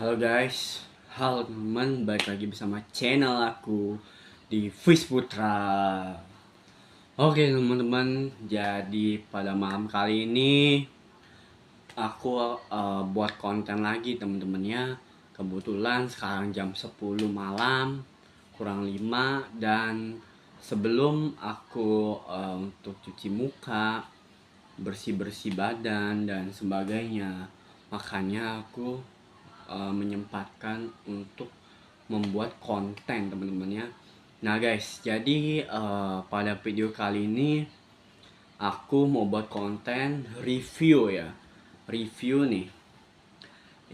Halo guys, halo teman, balik lagi bersama channel aku di Fis Putra. Oke teman-teman, jadi pada malam kali ini aku buat konten lagi teman-temannya. Kebetulan sekarang jam 10 malam kurang 5, dan sebelum aku untuk cuci muka, bersih-bersih badan dan sebagainya, makanya aku menyempatkan untuk membuat konten teman-teman ya. Nah guys, jadi pada video kali ini aku mau buat konten review ya. Review nih.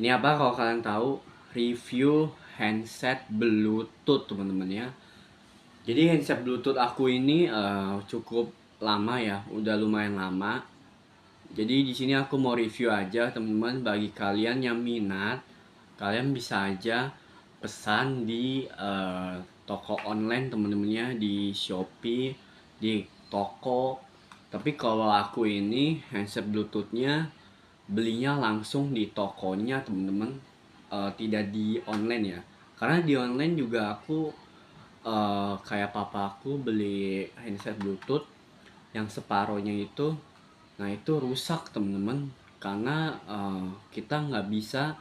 Ini apa kalau kalian tahu? Review handset Bluetooth teman-teman ya. Jadi handset Bluetooth aku ini cukup lama ya, udah lumayan lama. Jadi di sini aku mau review aja teman-teman. Bagi kalian yang minat, kalian bisa aja pesan di toko online teman-temannya, di Shopee, di toko. Tapi kalau aku ini handset Bluetoothnya belinya langsung di tokonya teman-teman, tidak di online ya. Karena di online juga aku kayak papa aku beli handset Bluetooth yang separohnya itu, nah itu rusak teman-teman, karena kita nggak bisa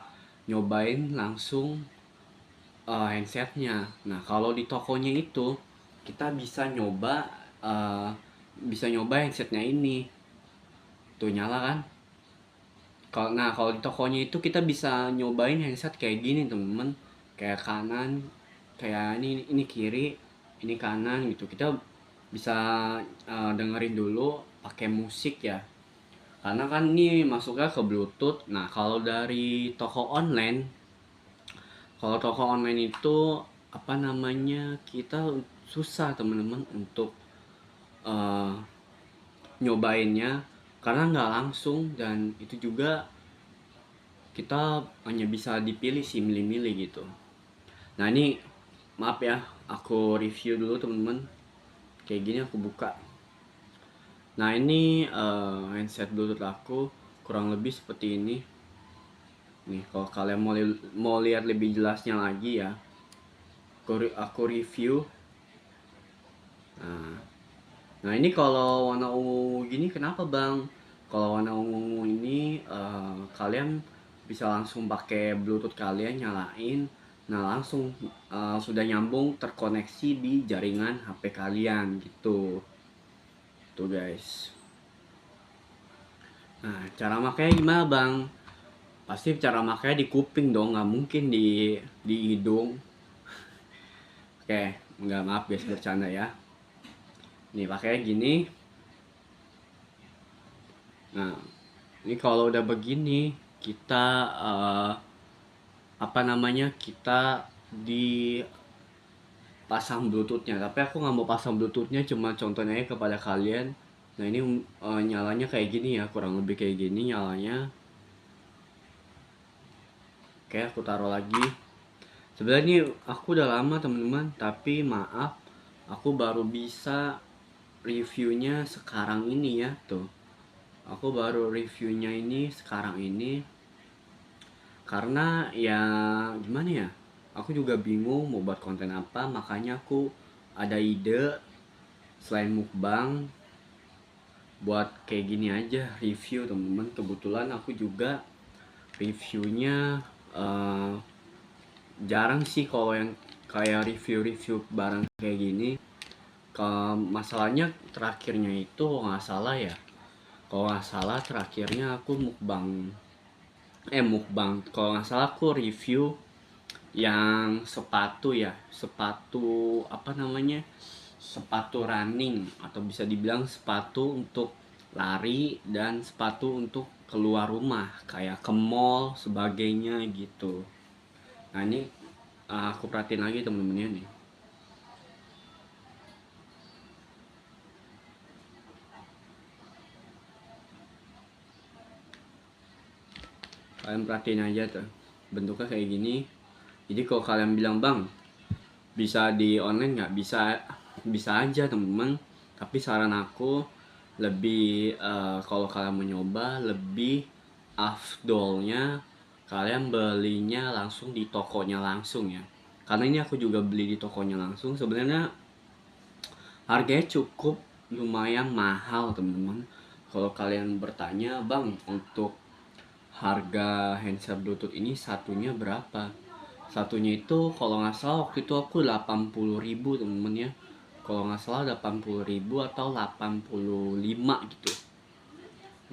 nyobain langsung handsetnya. Nah kalau di tokonya itu kita bisa nyoba, uh, handsetnya ini tuh nyala kan. Kalau di tokonya itu kita bisa nyobain handset kayak gini temen-temen, kayak kanan, kayak ini kiri, ini kanan gitu. Kita bisa dengerin dulu pakai musik ya, karena kan ini masuknya ke Bluetooth. Nah kalau toko online itu apa namanya, kita susah teman-teman untuk uh, nyobainnya, karena nggak langsung, dan itu juga kita hanya bisa dipilih sih, milih-milih gitu. Nah ini maaf ya, aku review dulu teman-teman. Kayak gini aku buka. Nah ini handset Bluetooth aku kurang lebih seperti ini. Nih kalau kalian mau lihat lebih jelasnya lagi ya, aku review. Nah ini kalau warna ungu gini kenapa bang? Kalau warna ungu ini kalian bisa langsung pakai Bluetooth kalian, nyalain, nah langsung sudah nyambung, terkoneksi di jaringan HP kalian gitu. Tuh guys. Nah cara makanya gimana bang? Pasti cara makanya di kuping dong, nggak mungkin di hidung. Oke, nggak, maaf guys, bercanda ya. Nih pakai gini. Nah ini kalau udah begini kita apa namanya, kita dipasang Bluetoothnya. Tapi aku nggak mau pasang Bluetoothnya, cuma contohnya aja kepada kalian. Nah ini nyalanya kayak gini ya, kurang lebih kayak gini nyalanya. Oke, aku taruh lagi. Sebenarnya aku udah lama teman-teman, tapi maaf, aku baru bisa reviewnya sekarang ini ya. Tuh, aku baru reviewnya ini sekarang ini, karena ya gimana ya, aku juga bingung mau buat konten apa. Makanya aku ada ide selain mukbang, buat kayak gini aja, review temen-temen. Kebetulan aku juga reviewnya jarang sih kalau yang kayak review-review barang kayak gini. Masalahnya terakhirnya itu kalau nggak salah terakhirnya aku mukbang, kalau nggak salah aku review yang sepatu ya, sepatu apa namanya, sepatu running, atau bisa dibilang sepatu untuk lari dan sepatu untuk keluar rumah kayak ke mall sebagainya gitu. Nah ini aku perhatiin lagi temen-temennya nih. Kalian perhatiin aja tuh, bentuknya kayak gini. Jadi kalau kalian bilang bang bisa di online nggak, bisa, bisa aja teman-teman. Tapi saran aku lebih kalau kalian mau nyoba, lebih afdolnya kalian belinya langsung di tokonya langsung ya. Karena ini aku juga beli di tokonya langsung. Sebenarnya harganya cukup lumayan mahal teman-teman. Kalau kalian bertanya, bang, untuk harga handset bluetooth ini satunya berapa? Satunya itu kalau nggak salah waktu itu aku 80.000 temen-temen ya. Kalau nggak salah 80.000 atau 85 gitu.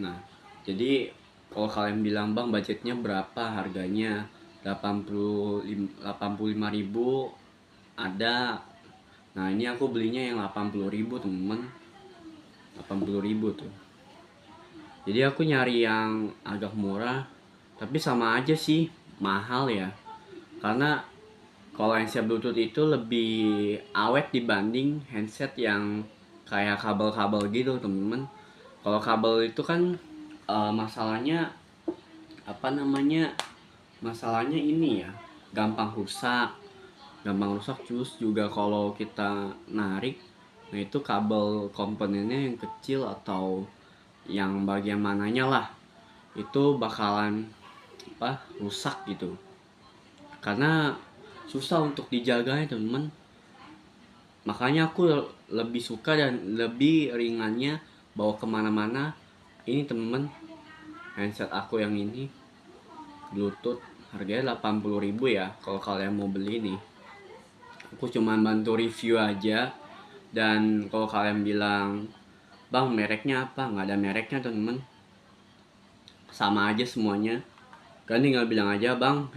Nah, jadi kalau kalian bilang bang budgetnya berapa harganya, 85.000 ada. Nah ini aku belinya yang 80.000 temen, 80.000 tuh. Jadi aku nyari yang agak murah, tapi sama aja sih mahal ya. Karena kalau handset bluetooth itu lebih awet dibanding handset yang kayak kabel-kabel gitu temen-temen. Kalau kabel itu kan masalahnya apa namanya, masalahnya ini ya, gampang rusak. Gampang rusak, terus juga kalau kita narik, nah itu kabel komponennya yang kecil atau yang bagian mananya lah, itu bakalan rusak gitu. Karena susah untuk dijaganya temen. Makanya aku lebih suka dan lebih ringannya bawa kemana-mana. Ini temen, handset aku yang ini bluetooth harganya 80.000 ya. Kalau kalian mau beli nih, aku cuma bantu review aja. Dan kalau kalian bilang bang mereknya apa, nggak ada mereknya temen, sama aja semuanya. Kalian tinggal bilang aja bang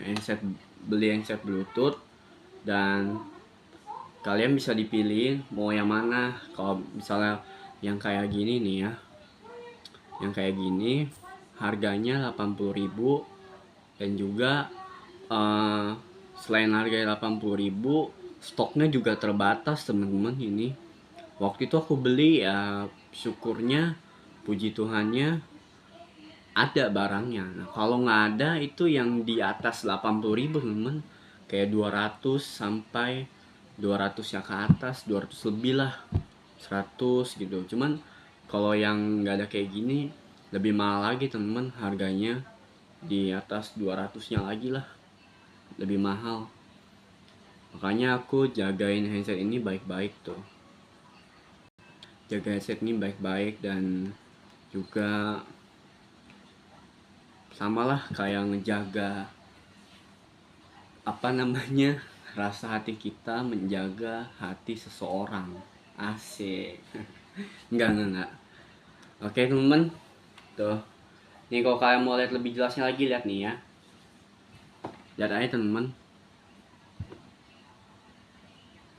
beli handset bluetooth, dan kalian bisa dipilih mau yang mana. Kalau misalnya yang kayak gini nih ya, yang kayak gini harganya 80.000. Dan juga selain harga 80.000, stoknya juga terbatas teman-teman. Ini waktu itu aku beli ya, syukurnya puji Tuhannya ada barangnya. Nah kalau nggak ada itu yang di atas 80.000 teman, kayak 200 sampai 200 yang ke atas, 200 lebih lah, 100 gitu. Cuman kalau yang nggak ada kayak gini lebih mahal lagi teman, harganya di atas 200-nya lagi lah, lebih mahal. Makanya aku jagain handset ini baik-baik tuh. Jaga handset ini baik-baik, dan juga samalah kayak ngejaga apa namanya, rasa hati kita, menjaga hati seseorang. Asik. Enggak. Oke temen, tuh. Nih kalau kalian mau lihat lebih jelasnya lagi, lihat nih ya. Lihat aja temen.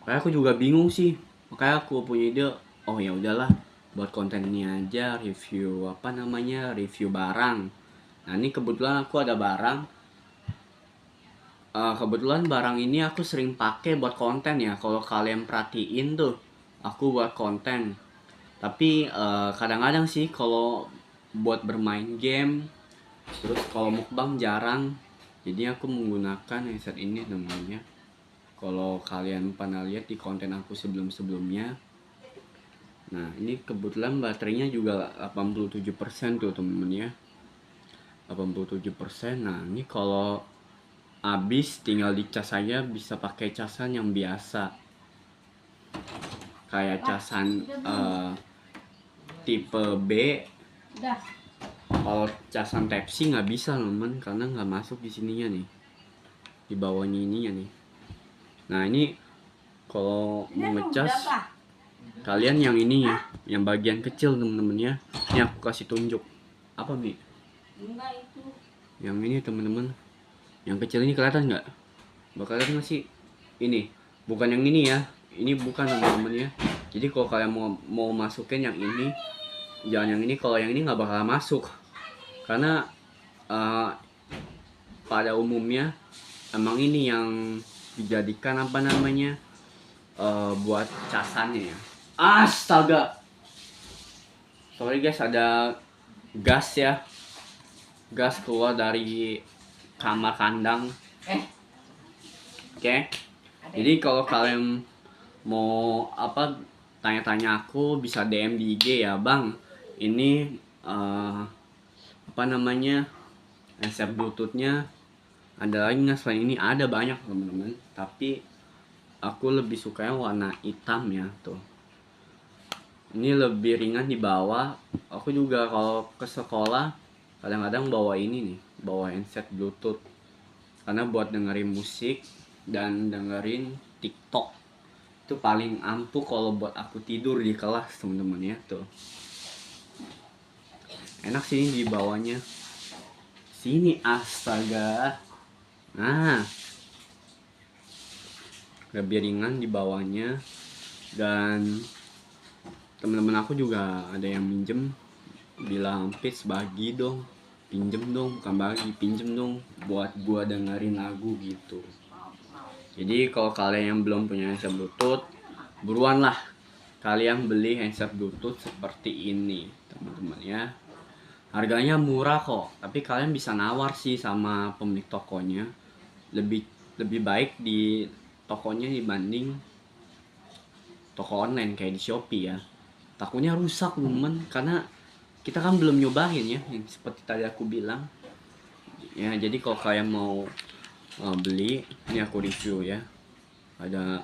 Kayak aku juga bingung sih. Makanya aku punya ide, oh ya udahlah, buat konten ini aja, review apa namanya, review barang. Nah ini kebetulan aku ada barang. Kebetulan barang ini aku sering pakai buat konten ya. Kalau kalian perhatiin tuh, aku buat konten. Tapi kadang-kadang sih kalau buat bermain game, terus kalau mukbang jarang. Jadi aku menggunakan headset ini namanya. Kalau kalian pernah lihat di konten aku sebelum-sebelumnya. Nah ini kebetulan baterainya juga 87% tuh temen-temen ya, 87%. Nah ini kalau habis tinggal dicas aja, bisa pakai casan yang biasa, kayak casan tipe B. Kalau casan Type C nggak bisa temen, karena nggak masuk di sininya nih, di bawahnya ininya nih. Nah ini kalau mau ngecas, kalian yang ini ya, yang bagian kecil temen-temen ya. Ini aku kasih tunjuk. Apa Mi? Yang ini temen-temen, yang kecil ini kelihatan nggak? Bakal kelihatan nggak sih? Ini bukan yang ini ya, ini bukan temen-temen ya. Jadi kalau kalian mau masukin yang ini, jangan yang ini. Kalau yang ini nggak bakal masuk, karena pada umumnya emang ini yang dijadikan apa namanya, buat casannya ya. Astaga, sorry guys, ada gas ya, gas keluar dari kamar kandang. Oke. Jadi kalau kalian mau apa, tanya-tanya aku, bisa DM di IG ya bang, ini apa namanya, handset bluetoothnya Ada lagi nggak selain ini? Ada banyak teman-teman, tapi aku lebih sukanya warna hitam ya tuh. Ini lebih ringan di bawah. Aku juga kalau ke sekolah kadang-kadang bawa ini nih, bawa handset Bluetooth karena buat dengerin musik dan dengerin TikTok. Itu paling ampuh kalau buat aku tidur di kelas teman-teman ya tuh. Enak sih di bawahnya. Sini astaga. Nah, lebih ringan di bawahnya. Dan teman-teman aku juga ada yang minjem, bilang Pits bagi dong, pinjem dong, bukan bagi, pinjem dong buat gua dengerin lagu gitu. Jadi kalau kalian yang belum punya headset Bluetooth, buruan lah kalian beli headset Bluetooth seperti ini teman-teman ya. Harganya murah kok, tapi kalian bisa nawar sih sama pemilik tokonya. Lebih baik di tokonya dibanding toko online kayak di Shopee ya. Takutnya rusak teman, karena kita kan belum nyobain ya, yang seperti tadi aku bilang. Ya, jadi kalau kalian mau beli, ini aku review ya. Ada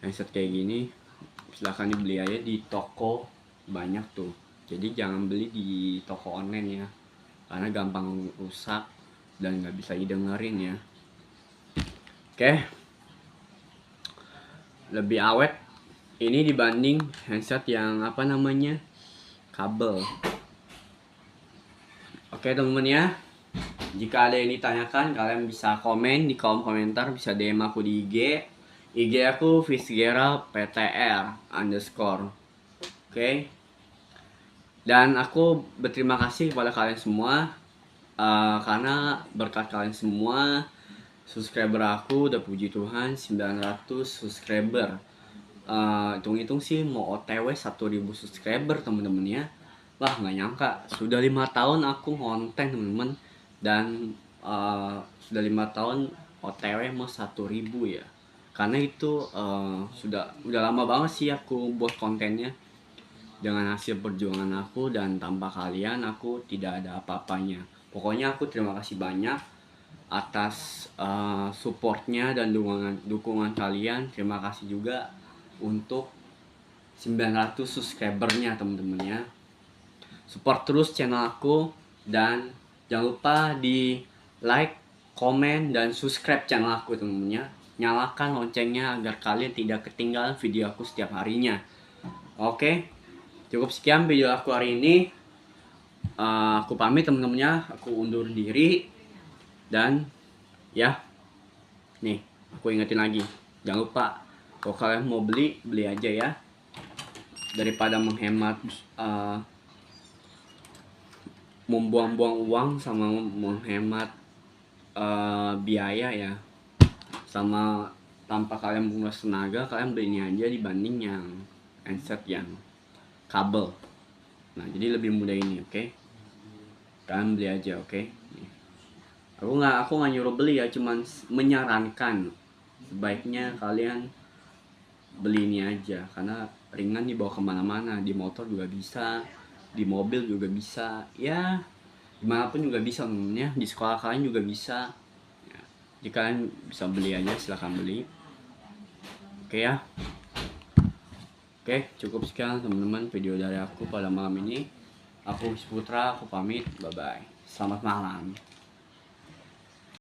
headset kayak gini, silahkan dibeli aja di toko, banyak tuh. Jadi jangan beli di toko online ya, karena gampang rusak dan nggak bisa didengerin ya. Oke, lebih awet ini dibanding handset yang apa namanya, kabel. Oke teman-teman ya, jika ada yang ditanyakan kalian bisa komen di kolom komentar, bisa DM aku di IG aku Fisgera PTR _ Oke. Dan aku berterima kasih kepada kalian semua, karena berkat kalian semua subscriber aku udah, puji Tuhan, 900 subscriber. Hitung-hitung sih mau OTW 1000 subscriber temen-temen ya. Wah, nggak nyangka sudah 5 tahun aku konten temen-temen, dan sudah 5 tahun OTW mau 1000 ya. Karena itu udah lama banget sih aku buat kontennya. Dengan hasil perjuangan aku, dan tanpa kalian aku tidak ada apa-apanya. Pokoknya aku terima kasih banyak atas supportnya dan dukungan kalian. Terima kasih juga untuk 900 subscribernya teman-teman ya. Support terus channel aku, dan jangan lupa di like, komen, dan subscribe channel aku teman-teman ya. Nyalakan loncengnya agar kalian tidak ketinggalan video aku setiap harinya. Oke, cukup sekian video aku hari ini. Aku pamit teman-temannya, aku undur diri. Dan ya, nih aku ingetin lagi, jangan lupa kalau kalian mau beli aja ya, daripada menghemat membuang-buang uang sama menghemat biaya ya, sama tanpa kalian menguras tenaga. Kalian beli ini aja dibanding yang handset yang kabel. Nah, jadi lebih mudah ini, oke? Kalian beli aja, oke? Aku nggak nyuruh beli ya, cuman menyarankan sebaiknya kalian beli ini aja, karena ringan, dibawa kemana-mana, di motor juga bisa, di mobil juga bisa, ya dimanapun juga bisa temennya, di sekolah kalian juga bisa ya. Jika kalian bisa beli aja, silahkan beli. Oke ya. Oke, cukup sekian teman-teman video dari aku pada malam ini. Aku Putra, aku pamit, bye bye, selamat malam.